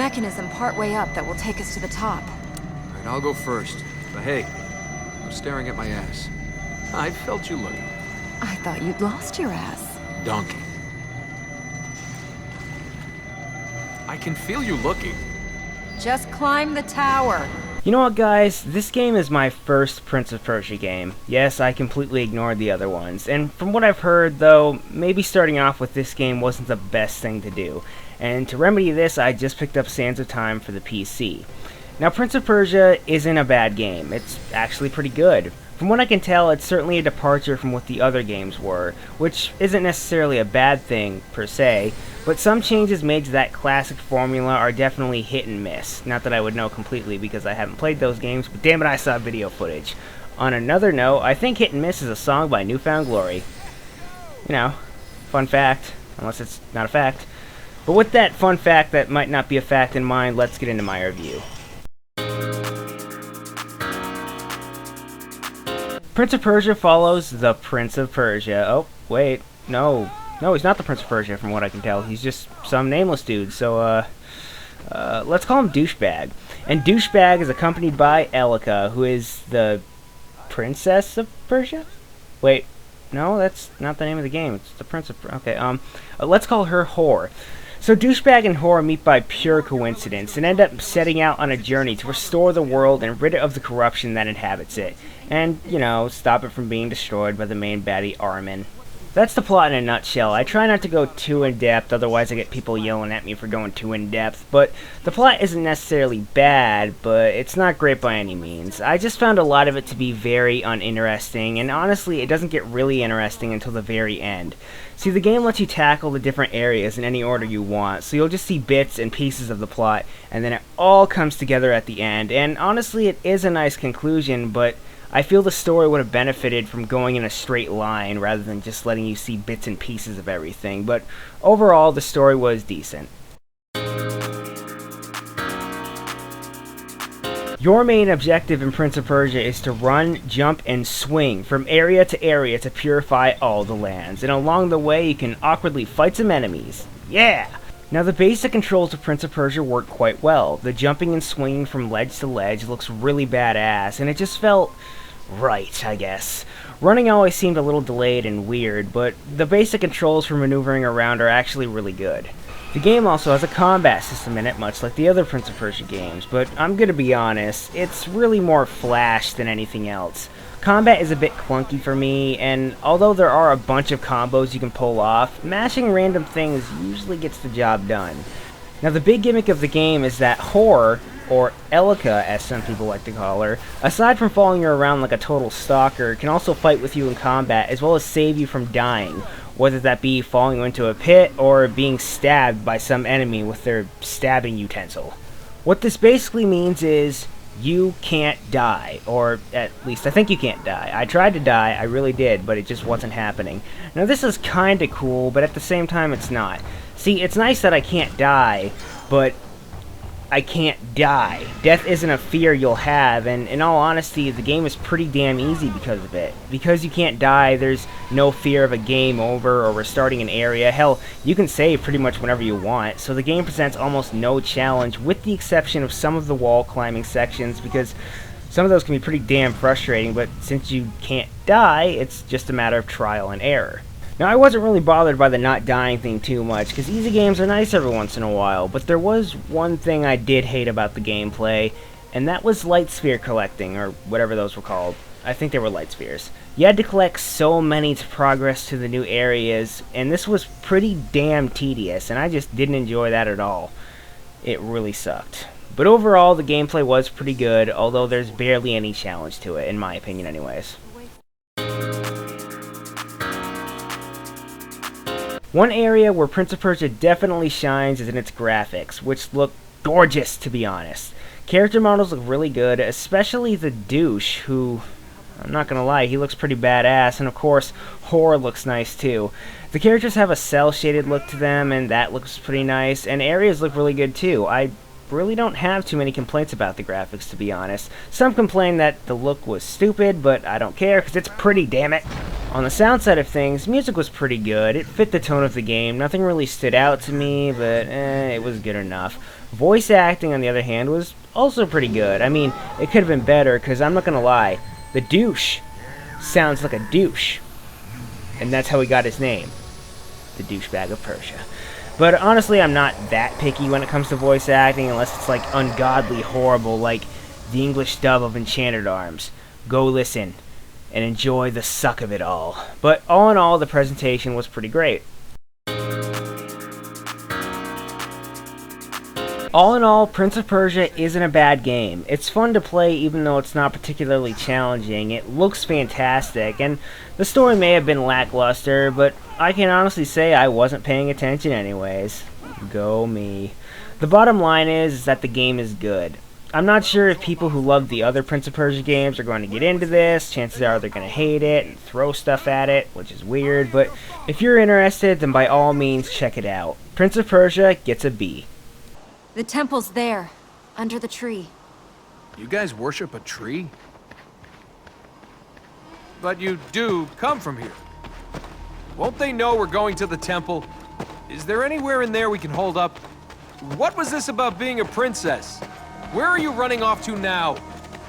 mechanism partway up that will take us to the top. Alright, I'll go first. But hey, I'm staring at my ass. I felt you looking. I thought you'd lost your ass. Donkey. I can feel you looking. Just climb the tower. You know what, guys? This game is my first Prince of Persia game. Yes, I completely ignored the other ones. And from what I've heard, though, maybe starting off with this game wasn't the best thing to do. And to remedy this, I just picked up Sands of Time for the PC. Now, Prince of Persia isn't a bad game. It's actually pretty good. From what I can tell, it's certainly a departure from what the other games were, which isn't necessarily a bad thing, per se, but some changes made to that classic formula are definitely hit and miss. Not that I would know completely because I haven't played those games, but damn it, I saw video footage. On another note, I think Hit and Miss is a song by Newfound Glory. You know, fun fact, unless it's not a fact. But with that fun fact that might not be a fact in mind, let's get into my review. Prince of Persia follows the Prince of Persia. Oh, wait, no, he's not the Prince of Persia from what I can tell. He's just some nameless dude, so, let's call him Douchebag. And Douchebag is accompanied by Elika, who is the Princess of Persia? Wait, no, that's not the name of the game. It's the Prince of Persia. Okay, let's call her Whore. So Douchebag and Whore meet by pure coincidence and end up setting out on a journey to restore the world and rid it of the corruption that inhabits it. And, you know, stop it from being destroyed by the main baddie Armin. That's the plot in a nutshell. I try not to go too in-depth, otherwise I get people yelling at me for going too in-depth, but the plot isn't necessarily bad, but it's not great by any means. I just found a lot of it to be very uninteresting, and honestly, it doesn't get really interesting until the very end. See, the game lets you tackle the different areas in any order you want, so you'll just see bits and pieces of the plot, and then it all comes together at the end, and honestly, it is a nice conclusion, but I feel the story would have benefited from going in a straight line rather than just letting you see bits and pieces of everything, but overall the story was decent. Your main objective in Prince of Persia is to run, jump, and swing from area to area to purify all the lands, and along the way you can awkwardly fight some enemies. Yeah! Now the basic controls of Prince of Persia work quite well. The jumping and swinging from ledge to ledge looks really badass, and it just felt right, I guess. Running always seemed a little delayed and weird, but the basic controls for maneuvering around are actually really good. The game also has a combat system in it, much like the other Prince of Persia games, but I'm gonna be honest, it's really more flash than anything else. Combat is a bit clunky for me, and although there are a bunch of combos you can pull off, mashing random things usually gets the job done. Now the big gimmick of the game is that Whore, or Elika as some people like to call her, aside from following you around like a total stalker, can also fight with you in combat as well as save you from dying, whether that be falling into a pit or being stabbed by some enemy with their stabbing utensil. What this basically means is you can't die, or at least I think you can't die. I tried to die, I really did, but it just wasn't happening. Now this is kinda cool, but at the same time it's not. See, it's nice that I can't die, but I can't die. Death isn't a fear you'll have, and in all honesty, the game is pretty damn easy because of it. Because you can't die, there's no fear of a game over or restarting an area. Hell, you can save pretty much whenever you want, so the game presents almost no challenge, with the exception of some of the wall climbing sections, because some of those can be pretty damn frustrating, but since you can't die, it's just a matter of trial and error. Now, I wasn't really bothered by the not dying thing too much, because easy games are nice every once in a while, but there was one thing I did hate about the gameplay, and that was light sphere collecting, or whatever those were called. I think they were light spheres. You had to collect so many to progress to the new areas, and this was pretty damn tedious, and I just didn't enjoy that at all. It really sucked. But overall, the gameplay was pretty good, although there's barely any challenge to it, in my opinion anyways. One area where Prince of Persia definitely shines is in its graphics, which look gorgeous, to be honest. Character models look really good, especially the douche, who, I'm not gonna lie, he looks pretty badass, and of course, Whore looks nice too. The characters have a cel-shaded look to them, and that looks pretty nice, and areas look really good too. I really don't have too many complaints about the graphics, to be honest. Some complain that the look was stupid, but I don't care, because it's pretty, damn it. On the sound side of things, music was pretty good. It fit the tone of the game. Nothing really stood out to me, but it was good enough. Voice acting, on the other hand, was also pretty good. I mean, it could have been better, because I'm not gonna lie, the douche sounds like a douche. And that's how he got his name. The douchebag of Persia. But honestly, I'm not that picky when it comes to voice acting, unless it's like ungodly horrible, like the English dub of Enchanted Arms. Go listen and enjoy the suck of it all. But all in all, the presentation was pretty great. All in all, Prince of Persia isn't a bad game. It's fun to play even though it's not particularly challenging. It looks fantastic, and the story may have been lackluster, but I can honestly say I wasn't paying attention anyways. Go me. The bottom line is that the game is good. I'm not sure if people who love the other Prince of Persia games are going to get into this. Chances are they're going to hate it and throw stuff at it, which is weird, but if you're interested, then by all means check it out. Prince of Persia gets a B. The temple's there, under the tree. You guys worship a tree? But you do come from here. Won't they know we're going to the temple? Is there anywhere in there we can hold up? What was this about being a princess? Where are you running off to now?